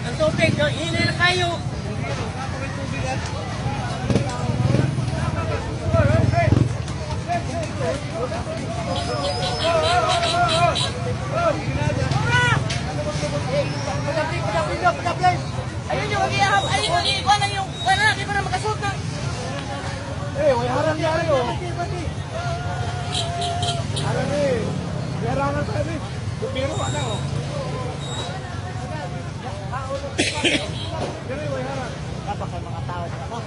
Ang tubig, hinay na kayo. Ayun yung mag-iahap, ayun yung ikuha lang yung wala, di ba na makasuot na? May harang niya rin oh. Harang eh. May harangan tayo eh. Pero wala oh. Pero may harang. Dapat kayo mga tao na ako.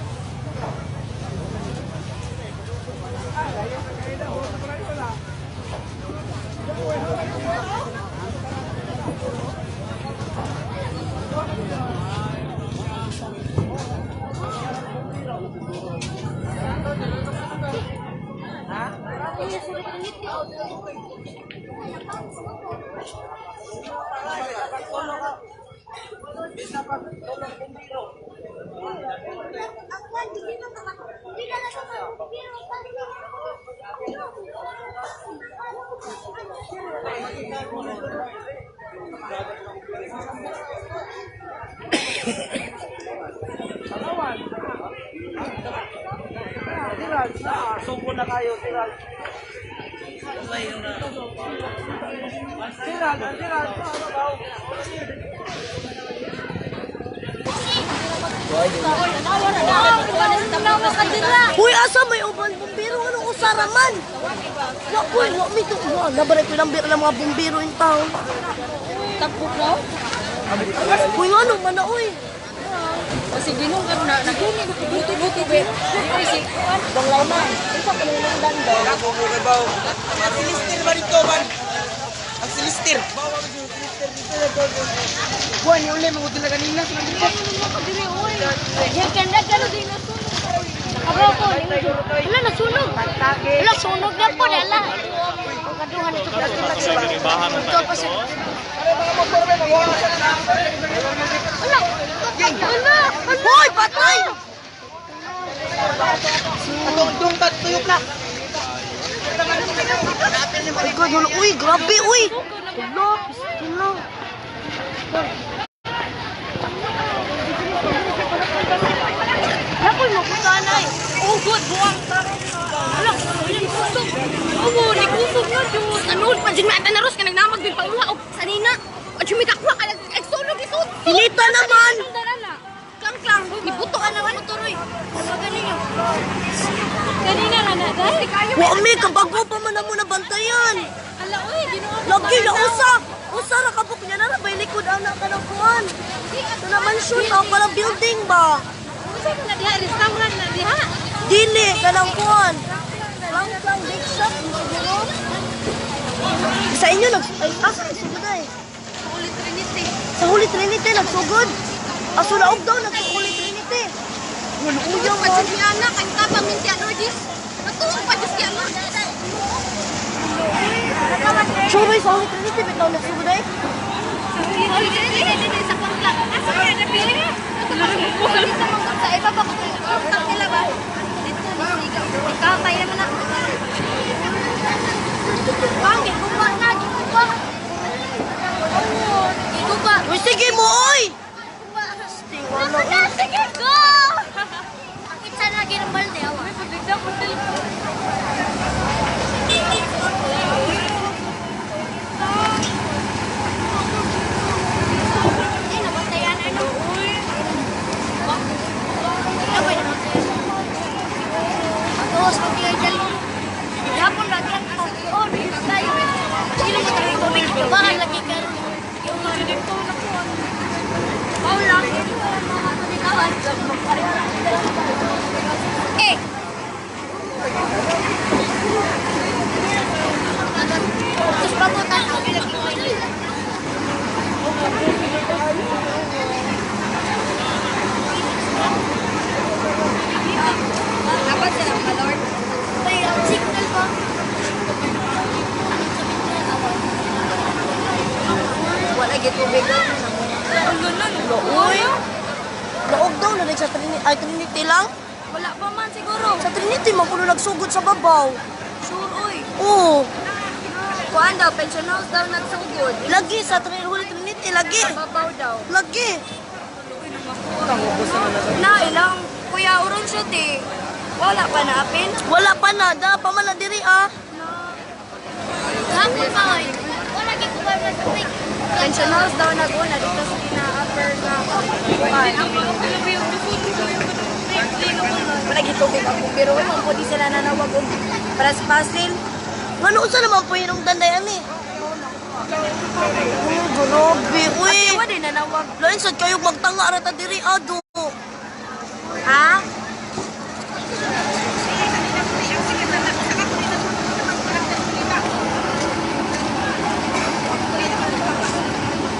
Sumpo na kayo, Siral. Uy, asa may uban bumbiro? Anong usaraman? Uy, wak to. Nabaray ko ng mga bumbiro in town. Tapos na? Uy, ano man na, uy? Kasi ginong ka na, naguni, buti-buti, be. Kasi, bang laman. Isa ka nang nang danda. Ako mo kay Bao. Ang silistir ba dito, man? Ang silistir. Buwan, yung ulit, mabuti na kanina. Yan, kanda, gano'n din nasunog. Nakabaw ko, wala, nasunog. Wala, sunog na po, wala. Kaduhan ito. Ito pa siya. Wala, wala. Uy, patay! Doon ka, tuyok na. Ay, God, uy, grabe, uy! Tulo, tulo. Nakoy mo, kusanay. Oh, good, buwang. Wala, kusog. Oo, nagkusog na, Diyos. Anood, panjimata na ros ka, nagnamag din pa uwa. O, sanina. O, chumikakwa ka, nagsunog ito. Pilita naman! Klang-klang, ibutuan naman ito, Roy. Ano ganun yun? Kanina na na, dahil kayo. Wak me, kabago pa man na mo nabantayan. Ala, uy, ginawa mo. Lagi na usa. Usa ra kabuk niya na bay likod anak ka ng kuhan. Ito naman shoot ang palang building ba? Kasi na diha, restaurant na diha. Dili ka ng kuhan. Lang big shop siguro. Sa inyo asa nagsugod ay? Holy Trinity. Sa Holy Trinity nagsugod. Aso laog daw Holy Trinity. Uyong pa si anak, ang tapang minti allergies. Natuwa pa Diyos yan. Suroy sa Holy Trinity bitaw nagsugod ay? Holy Trinity sa pangka. Asa kaya na pili? Sa iba ba kung kontak nila ba? Dito, ikaw tayo naman na. Pangit, gumawa na, gumawa. Gumawa. Uy, sige mo oy! Sige, go! Akit sa lagi ng balde, awa. Pagdagdag mo telepon. Ay, namatayan, ano? Uy! Ano namatayan? Atos, magigay dyan. Yapon lagi ang kasion. Tayo. Sino mo tayo tubig? Bakal lagi ka rin. Yung marinig ko na po. Paula. Eh! tubig. Uy. Naog daw na rin sa Trinity. Ay, Trinity lang? Wala pa man siguro. Sa Trinity, mapuno nagsugod sa babaw. Sure, uy. Oo. Kuan daw, pension house daw nagsugod. Lagi sa Trinity, lagi. Babaw daw. Lagi. Na, ilang kuya uron siya, di. Wala pa na, apin? Wala pa na. Da, pa man na diri ah. Hapon pa, uy. Wala kay kuwan na tubig. Pension house daw nag-una dito sa kina-upper na kuwan. Wala gitubig ako, pero wala po di sila nanawag og paras-pasil. Ngano sa naman po yung dandayan eh. Grabe, uy. Ate, wala nanawag. Lain sad kayo magtanga rata diri ado. Ha?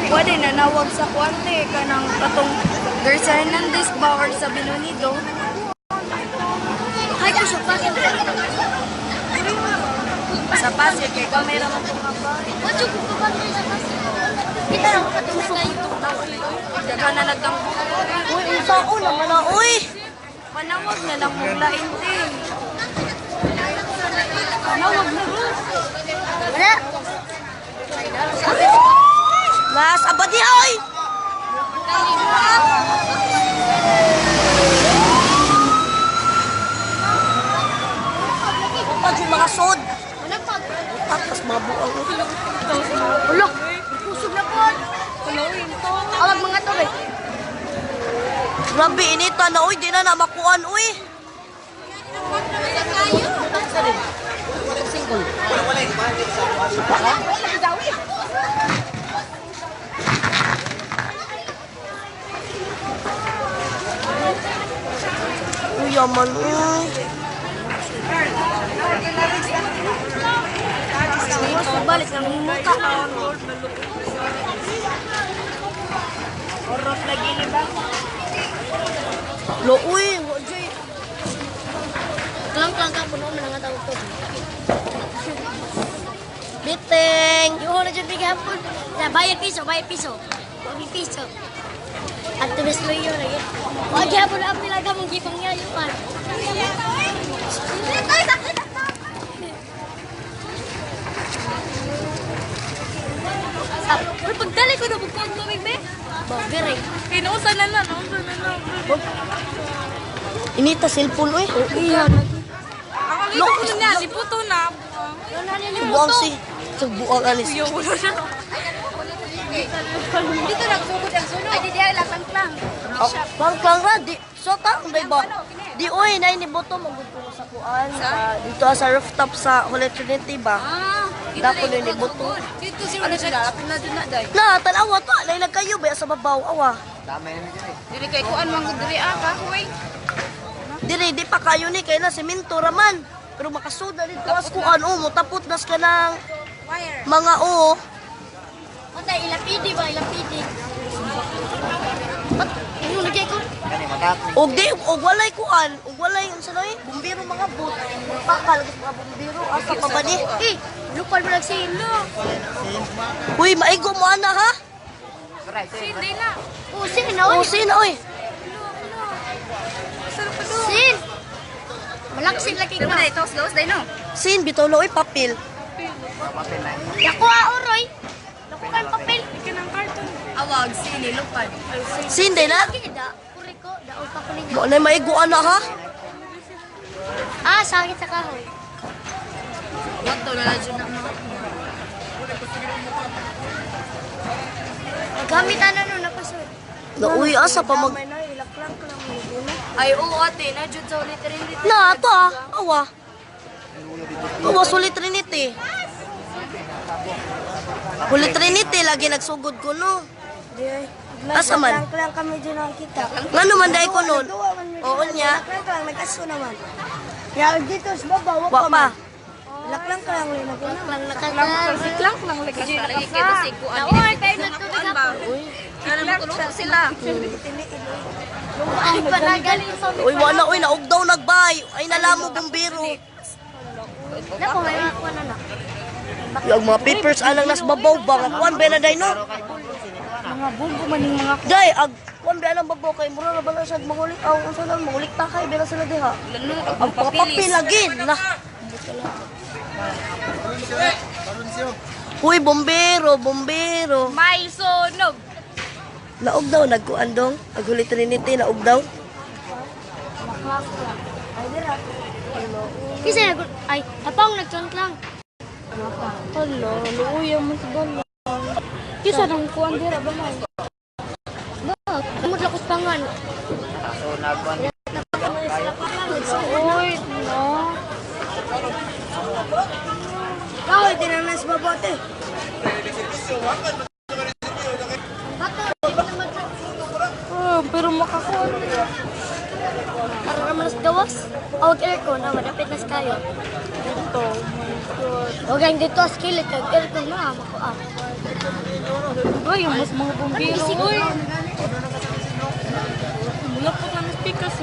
Wala nanawag sa kwante ka ng katong Garcia Hernandez ba or sa Binonido. Ay, ko sa pasir. Sa pasir, kaya kamera mo itong haba. Wala ko pa ba sa pasir? Kita lang katong sa YouTube daw. Daga na nagdang Uy, isao naman na, uy. manawag na lang mong lain din. Manawag na rin. Wala. Las, abadi oy. Pag yung mga sod. Tapos mga buang. Ulo, kusog na po. Awag mga to eh. Grabe, inita na, uy. Di na makuan, uy. Uy, yaman, uy. Balik ng muka. Orot lagi ni ba? Lo, uy. Wajay. Klang-klang ka puno mo nga tawag to. Biteng. Yung na dyan bigyan po. Bayad piso, bayad piso. Huwag piso. At tibes mo yun lagi. Huwag hapon na pilaga mong gipang niya yung pan. Uy, pagdali ko na pagpaglamig, be. Bagay. Inuusan na lang, Inita, cellphone, uy. Iya. Lo, na, liputo na. buang si. Buang alis. Dito nagsugod ang sunod. Ay, di lang lang. Klang ra, di. So, taong ba ba? Di, uy, na ini boto maguto sa kuan. Dito sa rooftop sa Holy Trinity ba? Dako na ini boto. Dito si Ano siya, lapin na din na, day. Na, tanawa to. Nailag kayo ba sa babaw, awa. Dili kay kuan mang diri ka, huway. Diri, di pa kayo ni. Kaya na, semento raman. Pero makasuda dito as kuan. O, mutapot nas ka ng Wire. mga o. O, tay, ilapidi ba? Ilapidi. Ba't? Ano lagay ko? Og di, og walay kuan. Og walay, ang sanoy, bumbiro mga boot. Pakal, mga bumbiro. Asa pa ba ni? Eh, lupal mo nagsilo. Uy, maigo mo ana, ha? Hindi na. Oh, sin na, O, oy. sin, oy. Sin. Malaksin lagi ka. Pero ito, slows, day no? Sin, bitolo, oy, papel. Yako oroy. Lako kan papel. Ikan ang karton. Awag, sin, lupal. Sin, day na. Lagi, da. Kuri ko, daon pa ko ninyo. Mo na maigo ana, ha? Ah, sakit sa kahoy. What to, lalajun na mga. Gamit ano nun, napasod. Na, uy, asa pa mag... Ay, oo ate, na dyan sa ulit rin dito. Na, ato ah. Awa. Awa, sulit Trinity. Sulit Trinity, lagi nagsugod ko, no? Asa man? Lang kami dyan nakita. Nga naman dahil ko nun? Oo niya. Lang, nag-aso naman. Ya, dito sa baba, Wa pa. Laklang ka lang, Lina. Lang nakakasik lang lagi dyan nakakasa. Naoy, tayo nagtubig ako. Kaya magkuluto sila. Ay, panagaling sa Uy, wala, uy, naugdaw nagbay. Ay, nalamo bumbiro. Naku, may mga na na. Yung mga papers alang nas babaw ba? Kuan ba na day, no? Mga bunggo man yung mga Jay, kuan ba lang babo kay mura na ba na siya mangulik aw unsa lang mangulik ta kay bila sila diha. lalo Ang papapil lagi na. Uy, bombero, bombero. may sunog. Naog daw nagkuan dong. Aghuli Trinity naog daw. Kasi ay tapang nagchant lang. Hello, luuya mo sa bala. Kisa nang kuan dira ba na? Ba, kamot lakos pangan. Uy, no. Kau tinanas babote. Pero makakuha na. Para naman sa gawas. Out aircon na madapit na kayo. Ito, my God. O gang dito skillet kag aircon na makuha. Uy, yung mas mga bumbiro. Uy. Mula po ka ng pikas.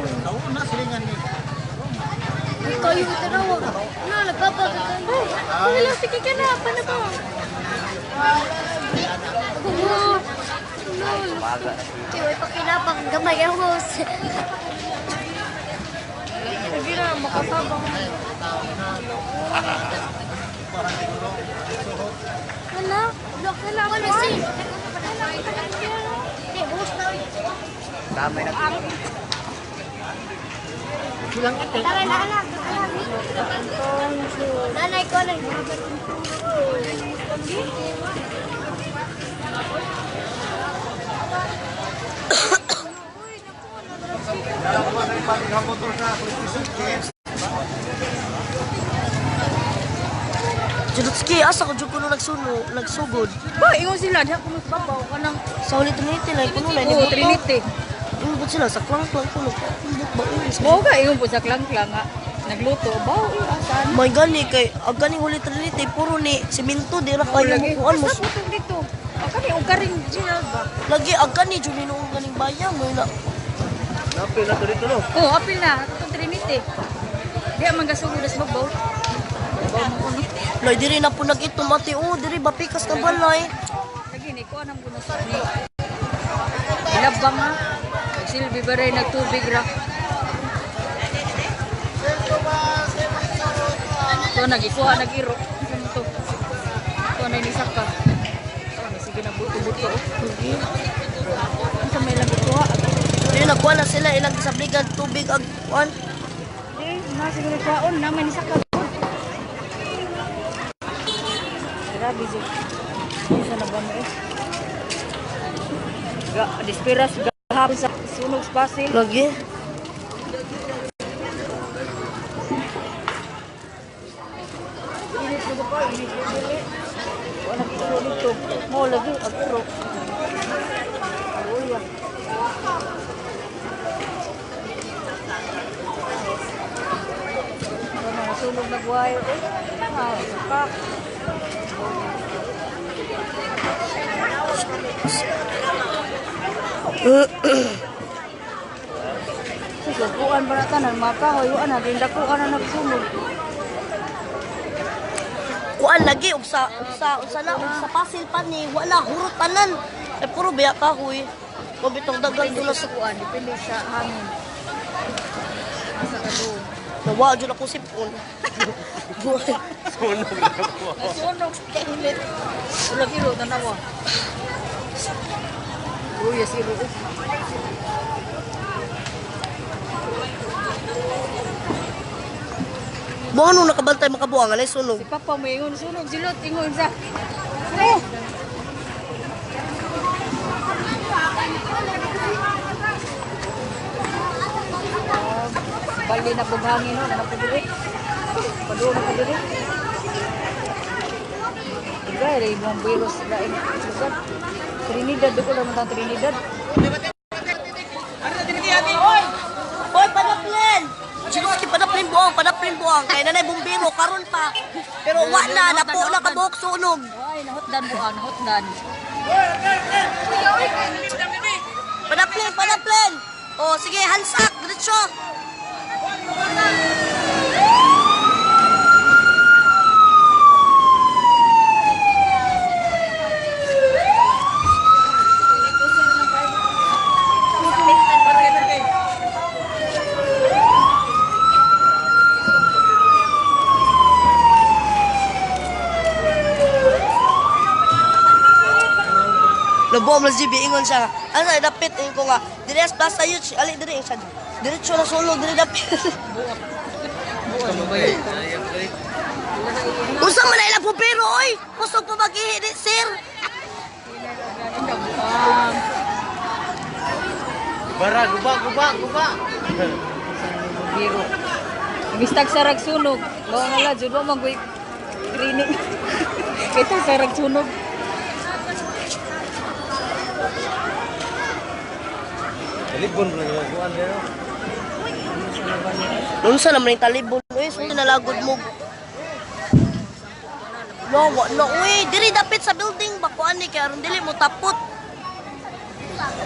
Ikaw yung tanawa. Na nagpapag ka. Wala sige ka na pa na ba? Tiway pakinapang gamay ang host. Sige na, makasabang. Hala, blok na lang ako si. Host na. Tara na anak. Nanay ko na. Judutski, asa ko kuno nagsugod. Ba, ingon sila, diha kuno babaw ka nang Sa ulit Trinity na kuno na ni Oo, Trinity. Imbot sila sa klang-klang kuno. Imbot ba ulis. Mo ka ingon po sa klang-klang nga. Nagluto, baw asan. May gani kay ag gani ulit Trinity puro ni simento di ra kayo Lagi. kuan mo. Sa putong dito. Kani og karing siya ba? Lagi ag gani jud ni noong ganing bayan mo na. Oh, apil na atong Trinity. Di man gasugod sa babaw. Babaw mo kuno. Lay diri na po nagitom ate oh diri ba pikas ka balay. Lagi ni ko anang gusto ni. Ilabang ha. Silbi ba rin nagtubig ra. So nagikuha nagiro. Ano to? So na ni saka. Oh, sige na buto-buto. Sa may lang ikuha. Diri nagkuha na sila ilang sabligan tubig ag kuan. Eh, na siguro kwaon na may ni saka. Grabe siya. Isa na ba mo eh? Dispiras gahapon sa sunog spasil. Lagi. Init mo pa, init mo dili. Wala kito dito. Mo lagi agro. Aluya. Ano nasunog nagwayo eh. Ah, sakak. Susukuan ba na tanan makahoy ana din dako ana nagsunog. Kuan lagi ug sa na ug sa pasil pa ni wala hurot tanan. Eh puro biya kahoy. Mo bitong dagang dulas sa Susukuan depende sa hangin. Asa ka doon? nawa jud ako sipon. Nasunog kainit. Ulag iro tanawa. Uy, si iro. Mo ano nakabantay makabuang alay sunog. Si Papa mo ingon sunog silot ingon sa. Bali na bughangin no, na pudiri. Padu na pudiri. Igay ray mong virus lain lugar. Trinidad ko lang tang Trinidad. Hoy, padaplin! Sinuski, padaplin buang. Kaya nanay bumbiro, karon pa. Pero wala, napo na kabuok sunog. Ay, nahotdan buang, nahotdan. Padaplin! O, sige, hansak, diretso. Labo mo GB ingon siya. Ano dapit ingon ko nga. Dire sa Plaza Youth, ali dire siya. Diretso na sulog dire dapit. Usa man na ilang pupiro oy. Kusog pa maghihi sir. Bara, guba. Biro. Bistag sa ragsunog. Bawa nga la, jud mo magway training. Ito sa ragsunog. Talibon na yung kuan dito. Unsa naman yung talibon oy, so nalagod mo. No, no, uy, diri dapit sa building bakuan ni kay aron dili mo tapot.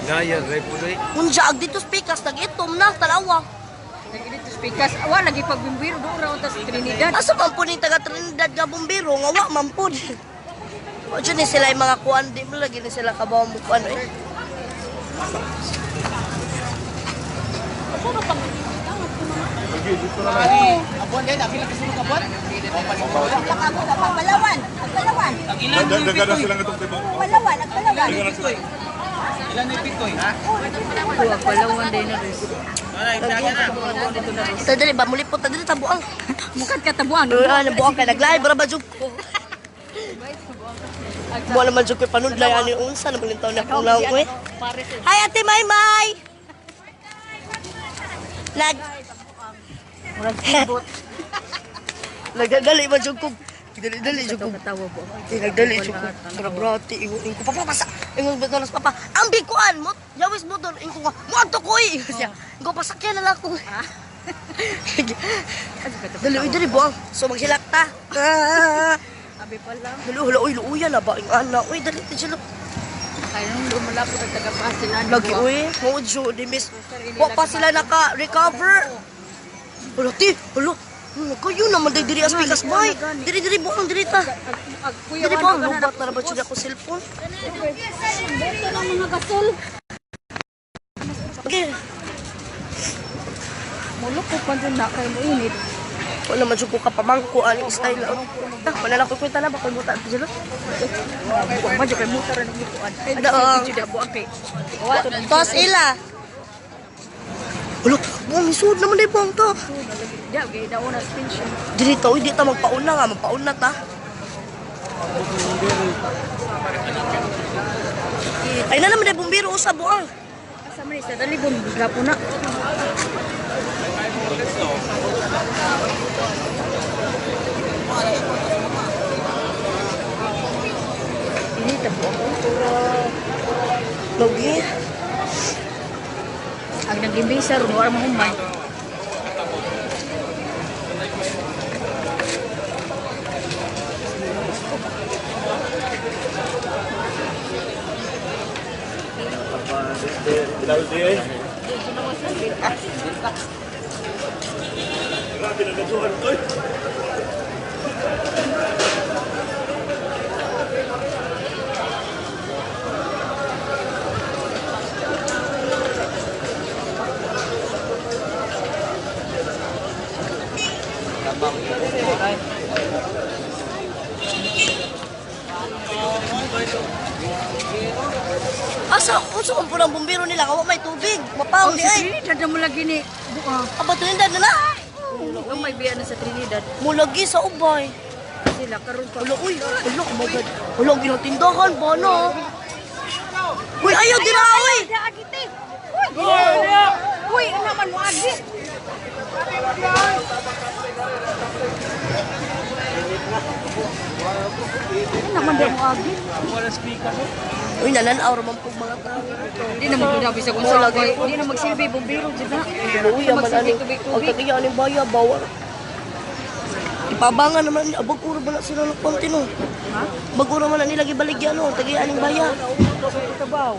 Gaya, ray po ray. Unsa ag dito speakers nag-itom na tanawa. Lagi dito speakers. Awa, lagi pagbimbiro doon raw sa Trinidad. Asa man po ni taga Trinidad nga bombero nga wa man po. O dyan ni sila yung mga kuan, di mo lagi ni sila kabaw mo kuan eh. Palawan. Daga na silang itong tibo. Palawan. Daga na sila. Huwag palawan din na rin. Sa dali ba mulipot ta dili tabuang. Mukat ka tabuan. Ano buang kay naglahi bara ba jud ko. Mo naman jud kay panudlay ani unsa na balintaw na kung law ko eh. Hi Ate Maymay. Nagdali man jud ko. Dali jud ko. Katawa po. Nagdali jud ko. Brabrati ingon ko papapasa. Ingon betolas papa. Ang bikuan mo. Yawis mo don ingon ko. Mo ato ko eh. Siya. Ingon pasakyan na lang ko. Dali buang. So magsilak ta. Abi pa lang. Hala uy luuya na ba ing ana. Uy dali ti jud. Kaya nung lumala po ng taga-pasilan. Lagi uy. Mo jud di miss. Wa pa sila naka-recover. Hala ti. Hala. Kayo naman diri as pikas boy. Diri buang diri ta. Diri buang lubat na ba jud ako cellphone. Ito ng mga gasol. Okay. Mulok ko pa dyan na kayo mo init. Wala man jud ko kapamangko ani style. Wala lang ko kwenta na ba kay buta jud. Buwag ba dyan kayo muta rin ang ikuan. Daong. Dito na buwag kay. Tos ila. Hala, buang isud naman day buang ta. Diya, kaya daw na pension. Diri ta uy di ta magpauna nga, magpauna ta. Ay na naman day bumbiro usa buang. Asa man sa dalibon, bigla po na. Inita po ako. Lagi. Ang nag-imbisa ron, wala mahumay. Asa, unsa man pud ang bumbiro nila kawa may tubig. Mapaw di ay. Trinidad na mo lagi ni. Aba Trinidad na na. Ang may biya na sa Trinidad. Mulagi sa ubay. Sila karon pa. Ulo uy, ulo oh my god. Ulo ginatindahan ba no? Uy, ayaw dira uy. Agiti. Uy, naman mo agi. Naman daw mo agi. Uy, nananaw raman po mga tao. Hindi naman ko nabi sa kung sa bagay. Hindi na magsilbi, bumbiro dyan na. Uy, yaman aning ang tagiya aning baya bawal. Ipabangan naman abag-uro ba na sila ng konti no? Ha? Baguro man na nila gibaligyan no, tagiya aning baya. Tabaw.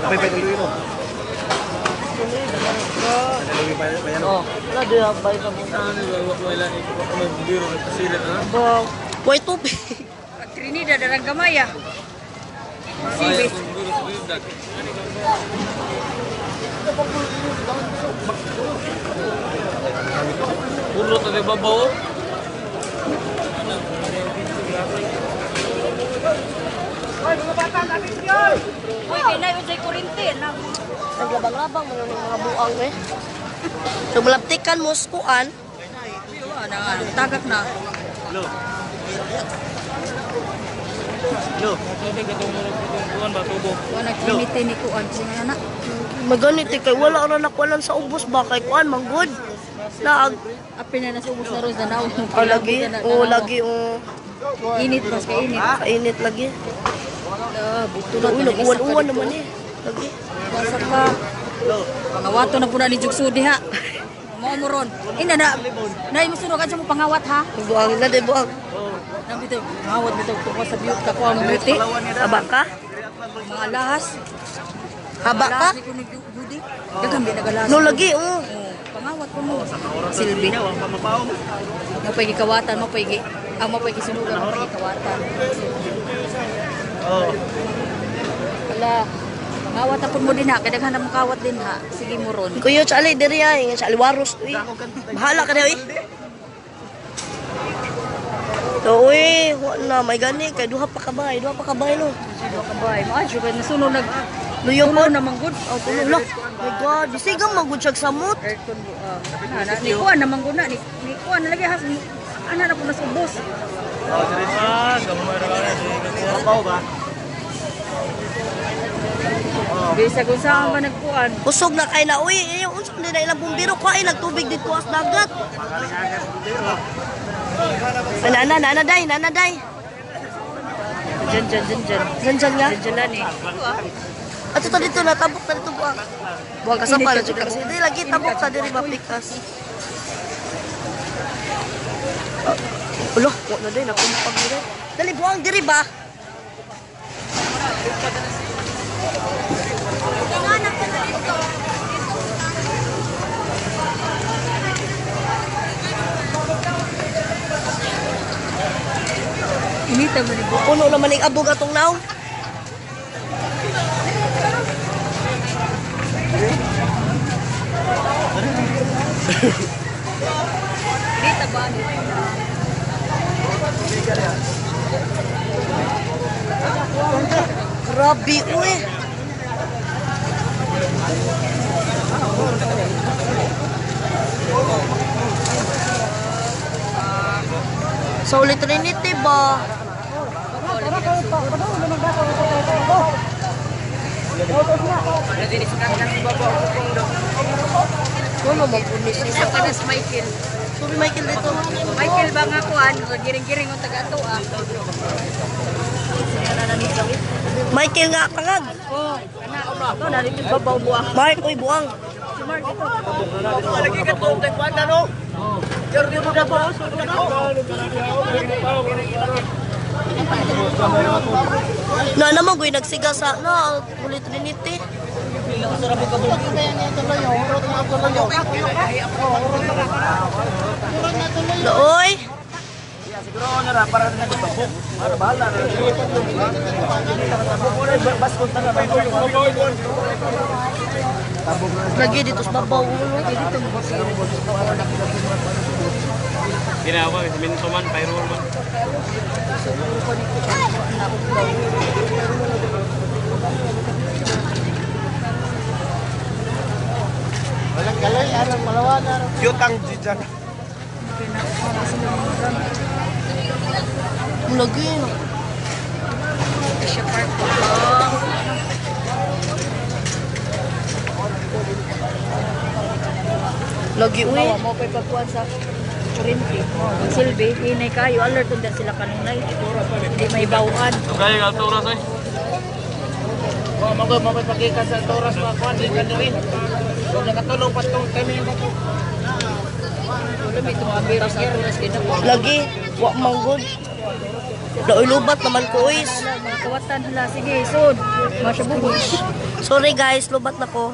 Apa yung tuloy mo? Oh, wala din ang baya sa mga. Ano ba wala ikaw may biro ng pasilat na? Ba, Way tubig. At Trinidad, darang gamay ah. Silbi. Puro tadi babaw. Uy, kinay unsay kurente na. Naglabang-labang mo ng mga buang eh. So malaptikan mo skuan. Ano nga, tagak na. Wala nagkinite ni Kuan. Sige na na. Maganit eh, kay wala ra nakwalan sa ubos ba kay kuan manggod. Naag Apil na nasubos na ron na naon. lagi. Oh lagi oh. Init mas kay init. Kainit lagi. Buto na. Uy, nag-uwan-uwan naman eh. Lagi. Basta ka. Pangawato na po na ni Jugsudi ha. Mao mo ron. Ina na. Nay mo sunog sa mo pangawat ha. Buang na de buang. Nang bitaw, pangawat bitaw tungkol sa beauty ka ko ang beauty. Haba ka? Mga lahas. Haba ka? Lahas ni ko ni Judy. Daghang binagalas. No lagi oh. Pangawat ko mo. Silbi. Mo pay gikawatan, mo pay ang mo pay gisunugan, mo pay gikawatan. Wala. Ngawat na po mo din ha. Kadaghan na mo kawat din ha. Sige mo ron. Kuya chali diri ay nga chali waros uy. Bahala ka daw uy. So uy, wa na may gani kay duha pa kabay no. Sino ka ba? Maadyo ka nasunod nag Luyo tulo po. naman good. Oh, tulo lang. My God, bisigang magud siya samot. Aircon mo. Ni kuan naman gud na. Ni kuan nalagi ha. Ana na po nasubos. Bisa kung saan ba nagkuan. Kusog na kay na uy, unsa man na ilang bumbiro ko ay nagtubig dito as dagat. Nana day. Dyan Diyan nga. lang eh. Ato ta dito na tabok na dito buang. Buang kasapa na jud kasi di lagi tabok ta diri mapikas. Ulo, wa na day nakumpag diri. Dali buang diri ba? Inita mo ni Buang. Puno naman ning abog atong naw. Inita ba? Grabe uy. Sa ulit Trinity ba? Ano mo punis Isa ka na si Michael. Sorry Michael dito. Michael ba nga kuan? Giring-giring ang taga-ato ah. Michael nga kangag. Oh, kana. Ito na rin yung babaw buang. Mark, uy buang. Si Mark ito. Na naman ko'y nagsiga sa na ulit Trinity. Looy. Siguro na ra para na tabok. Para bahala na. Baskot na ba? Lagi dito sa babaw. Ginawa minto man payroll man. Walang kalay, alang malawan. Cute ang jijan. Lagi. Siya Park. Lagi uy. Mo ko'y pagkuhan sa kurinti. Ang silbi, hinay kayo. Alert kung sila kanunay. Hindi may bawaan. Kaya ka toras ay. Mo pagikan sa toras mga kwan di kaniri. Kung nakatulong pa tong kami. Wala may tumabiro sa oras kinako. Lagi. Wa manggod. Laoy lubat naman ko uy. Mga kawatan hala. Sige, sud. Masya bubos. Sorry guys, lubat na ko.